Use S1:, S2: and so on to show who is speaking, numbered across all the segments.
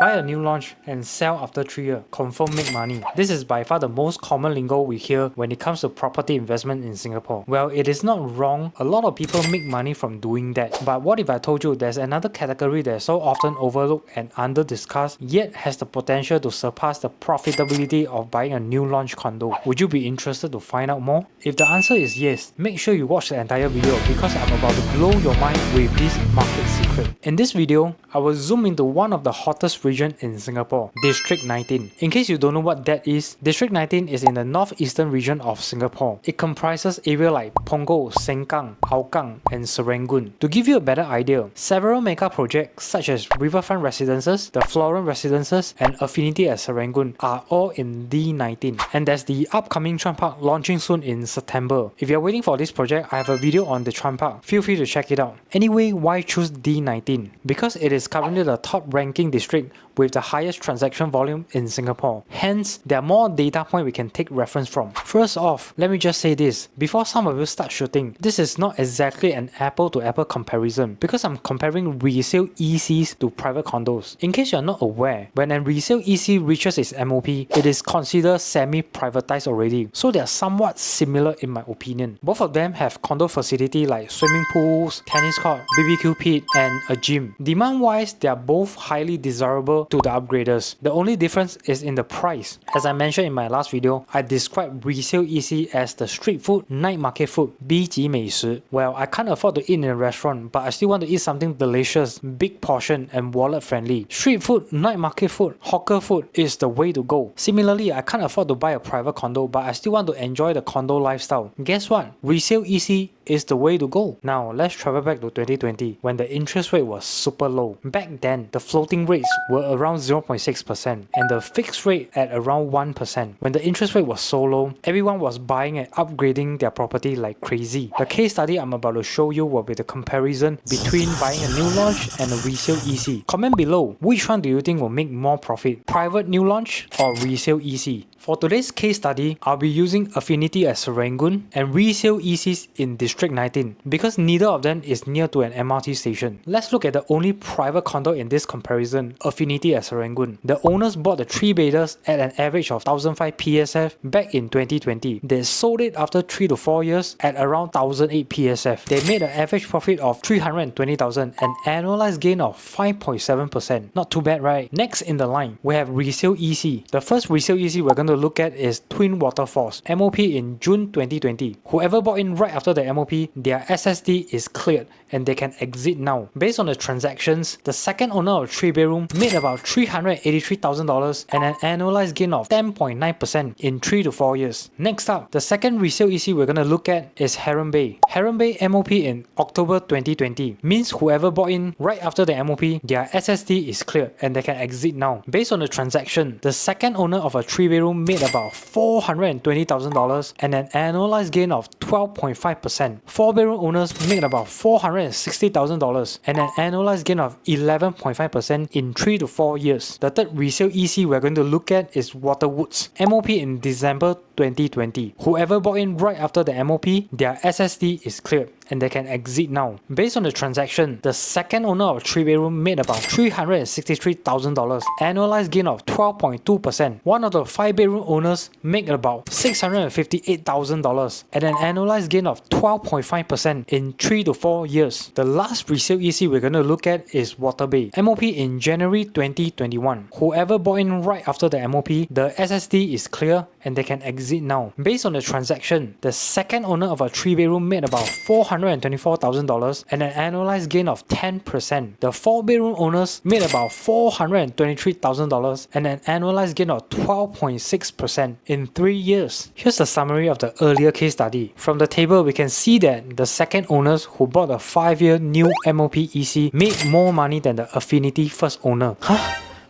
S1: Buy a new launch and sell after 3 years. Confirm make money. This is by far the most common lingo we hear when it comes to property investment in Singapore. Well, it is not wrong. A lot of people make money from doing that. But what if I told you there's another category that is so often overlooked and under discussed, yet has the potential to surpass the profitability of buying a new launch condo? Would you be interested to find out more? If the answer is yes, make sure you watch the entire video because I'm about to blow your mind with this market secret. In this video, I will zoom into one of the hottest regions in Singapore, District 19. In case you don't know what that is, District 19 is in the northeastern region of Singapore. It comprises areas like Punggol, Sengkang, Hougang, and Serangoon. To give you a better idea, several mega projects such as Riverfront Residences, the Florent Residences, and Affinity at Serangoon are all in D19. And there's the upcoming Chuan Park launching soon in September. If you're waiting for this project, I have a video on the Chuan Park. Feel free to check it out. Anyway, why choose D19? Because it is currently the top ranking district with the highest transaction volume in Singapore. Hence, there are more data points we can take reference from. First off, let me just say this. Before some of you start shooting, this is not exactly an apple-to-apple comparison because I'm comparing resale ECs to private condos. In case you're not aware, when a resale EC reaches its MOP, it is considered semi-privatized already. So they are somewhat similar in my opinion. Both of them have condo facility like swimming pools, tennis court, BBQ pit, and a gym. Demand-wise, they are both highly desirable to the upgraders. The only difference is in the price. As I mentioned in my last video, I described resale EC as the street food, night market food, 'B 级美食. Well, I can't afford to eat in a restaurant, but I still want to eat something delicious, big portion, and wallet friendly. Street food, night market food, hawker food is the way to go. Similarly, I can't afford to buy a private condo, but I still want to enjoy the condo lifestyle. Guess what? Resale EC is the way to go. Now, let's travel back to 2020 when the interest rate was super low. Back then, the floating rates were around 0.6% and the fixed rate at around 1%. When the interest rate was so low, everyone was buying and upgrading their property like crazy. The case study I'm about to show you will be the comparison between buying a new launch and a resale EC. Comment below, which one do you think will make more profit? Private new launch or resale EC? For today's case study, I'll be using Affinity at Serangoon and resale ECs in District 19 because neither of them is near to an MRT station. Let's look at the only private condo in this comparison, Affinity at Serangoon. The owners bought the 3-bedders at an average of 1,005 PSF back in 2020. They sold it after 3 to 4 years at around 1,008 PSF. They made an average profit of 320,000 and annualized gain of 5.7%. Not too bad, right? Next in the line, we have resale EC. The first resale EC we're going to look at is Twin Waterfalls, MOP in June 2020. Whoever bought in right after the MOP, their SSD is cleared and they can exit now. Based on the transactions, the second owner of 3-bedroom made about $383,000 and an annualized gain of 10.9% in 3 to 4 years. Next up, the second resale EC we're going to look at is Heron Bay. Heron Bay MOP in October 2020 means whoever bought in right after the MOP, their SSD is cleared and they can exit now. Based on the transaction, the second owner of a 3-bedroom made about $420,000 and an annualized gain of 12.5%. 4-bedroom owners made about $460,000 and an annualized gain of 11.5% in 3 to 4 years. The third resale EC we're going to look at is Waterwoods, MOP in December 2020. Whoever bought in right after the MOP, their SSD is cleared and they can exit now. Based on the transaction, the second owner of 3-bedroom made about $363,000, annualized gain of 12.2%. One of the 5-bedroom owners made about $658,000 and an annualized gain of 12.5% in 3 to 4 years. The last resale EC we're going to look at is Water Bay, MOP in January 2021. Whoever bought in right after the MOP, the SSD is clear and they can exit now. Based on the transaction, the second owner of a 3-bedroom made about $424,000 and an annualized gain of 10%. The 4-bedroom owners made about $423,000 and an annualized gain of 12.6% in 3 years. Here's the summary of the earlier case study. From the table, we can see that the second owners who bought a 5-year new MOP EC made more money than the Affinity first owner. Huh?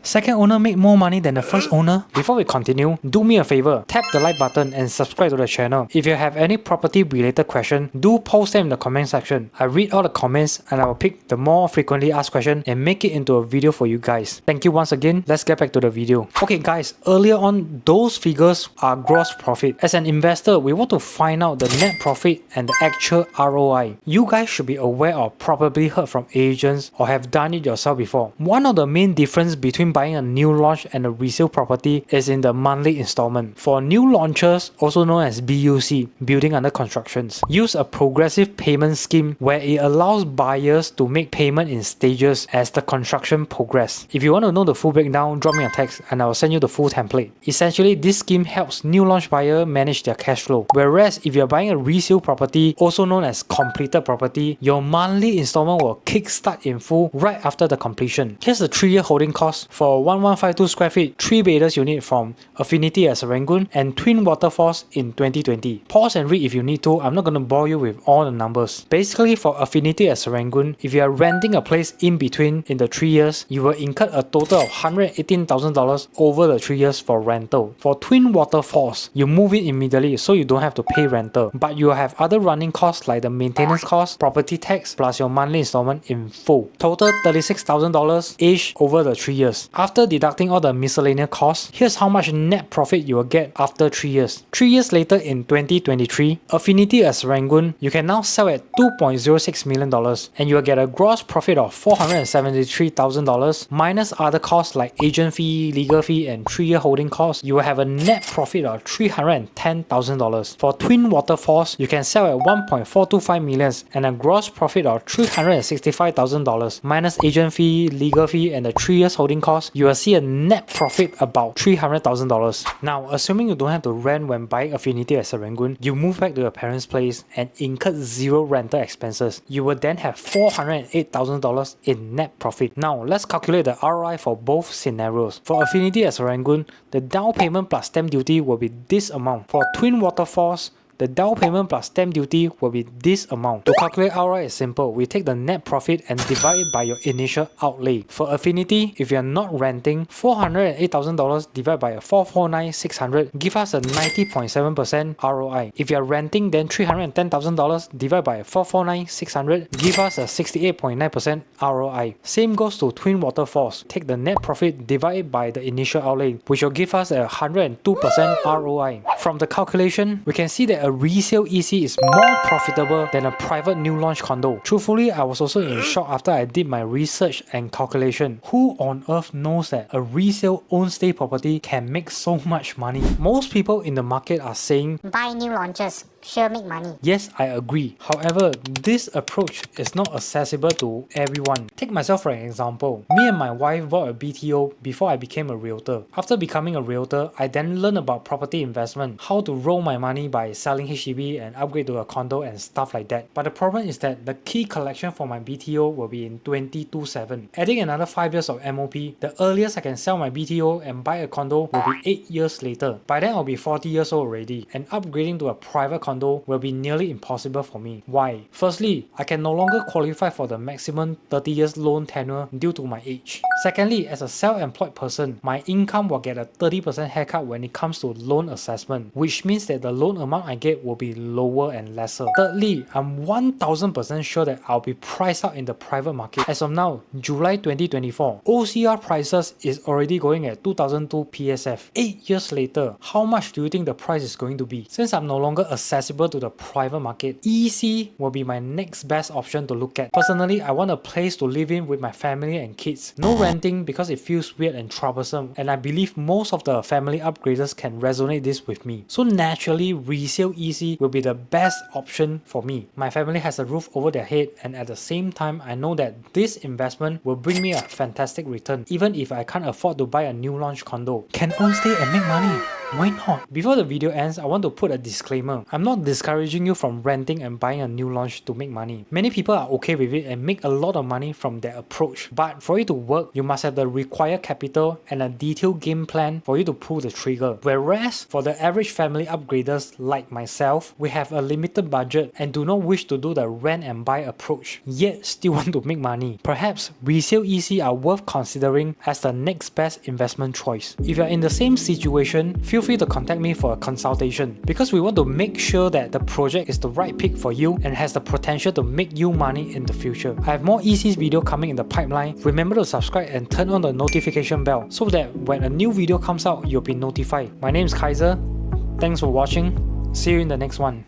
S1: Second owner made more money than the first owner? Before we continue, do me a favor, tap the like button and subscribe to the channel. If you have any property related question, do post them in the comment section. I read all the comments and I will pick the more frequently asked question and make it into a video for you guys. Thank you once again. Let's get back to the video. Okay guys, earlier on, those figures are gross profit. As an investor, we want to find out the net profit and the actual ROI. You guys should be aware or probably heard from agents or have done it yourself before. One of the main difference between between buying a new launch and a resale property is in the monthly installment. For new launches, also known as BUC, building under constructions, use a progressive payment scheme where it allows buyers to make payment in stages as the construction progress. If you want to know the full breakdown, drop me a text and I will send you the full template. Essentially, this scheme helps new launch buyers manage their cash flow. Whereas if you're buying a resale property, also known as completed property, your monthly installment will kickstart in full right after the completion. Here's the 3-year holding cost for 1152 square feet 3-beders unit from Affinity at Serangoon and Twin Waterfalls in 2020. Pause and read if you need to. I'm not going to bore you with all the numbers. Basically, for Affinity at Serangoon, if you are renting a place in between in the 3 years, you will incur a total of $118,000 over the 3 years for rental. For Twin Waterfalls, you move in immediately so you don't have to pay rental, but you have other running costs like the maintenance cost, property tax, plus your monthly installment in full. Total $36,000-ish over the 3 years. After deducting all the miscellaneous costs, here's how much net profit you will get after 3 years. 3 years later in 2023, Affinity at Serangoon, you can now sell at $2.06 million and you will get a gross profit of $473,000 minus other costs like agent fee, legal fee and 3-year holding costs. You will have a net profit of $310,000. For Twin Waterfalls, you can sell at $1.425 million and a gross profit of $365,000 minus agent fee, legal fee and the 3 years holding cost. You will see a net profit about $300,000. Now, assuming you don't have to rent when buying Affinity at Serangoon, you move back to your parents' place and incur zero rental expenses. You will then have $408,000 in net profit. Now, let's calculate the ROI for both scenarios. For Affinity at Serangoon, the down payment plus stamp duty will be this amount. For Twin Waterfalls, the down payment plus stamp duty will be this amount. To calculate ROI is simple. We take the net profit and divide it by your initial outlay. For Affinity, if you are not renting, $408,000 divided by a $449,600 give us a 90.7% ROI. If you are renting, then $310,000 divided by a $449,600 give us a 68.9% ROI. Same goes to Twin Waterfalls. Take the net profit divided by the initial outlay, which will give us a 102% ROI. From the calculation, we can see that a resale EC is more profitable than a private new launch condo. Truthfully, I was also in shock after I did my research and calculation. Who on earth knows that a resale own stay property can make so much money? Most people in the market are saying,
S2: buy new launches, sure make money.
S1: Yes, I agree. However, this approach is not accessible to everyone. Take myself for an example. Me and my wife bought a BTO before I became a realtor. After becoming a realtor, I then learned about property investment, how to roll my money by selling HDB and upgrade to a condo and stuff like that. But the problem is that the key collection for my BTO will be in 2027. Adding another 5 years of MOP, the earliest I can sell my BTO and buy a condo will be 8 years later. By then I'll be 40 years old already, and upgrading to a private condo will be nearly impossible for me. Why? Firstly, I can no longer qualify for the maximum 30 years loan tenure due to my age. Secondly, as a self-employed person, my income will get a 30% haircut when it comes to loan assessment, which means that the loan amount I get will be lower and lesser. Thirdly, I'm 1000% sure that I'll be priced out in the private market. As of now, July 2024, OCR prices is already going at 2002 PSF. 8 years later, how much do you think the price is going to be? Since I'm no longer accessible to the private market, EC will be my next best option to look at. Personally, I want a place to live in with my family and kids. No renting because it feels weird and troublesome, and I believe most of the family upgraders can resonate this with me. So naturally, resale EC will be the best option for me. My family has a roof over their head, and at the same time, I know that this investment will bring me a fantastic return, even if I can't afford to buy a new launch condo. Can own stay and make money? Why not? Before the video ends, I want to put a disclaimer. I'm not discouraging you from renting and buying a new launch to make money. Many people are okay with it and make a lot of money from their approach. But for it to work, you must have the required capital and a detailed game plan for you to pull the trigger. Whereas, for the average family upgraders like myself, we have a limited budget and do not wish to do the rent and buy approach, yet still want to make money. Perhaps resale EC are worth considering as the next best investment choice. If you're in the same situation, feel free to contact me for a consultation, because we want to make sure that the project is the right pick for you and has the potential to make you money in the future. I have more EC's video coming in the pipeline. Remember to subscribe and turn on the notification bell so that when a new video comes out, you'll be notified. My name is Kaiser. Thanks for watching. See you in the next one.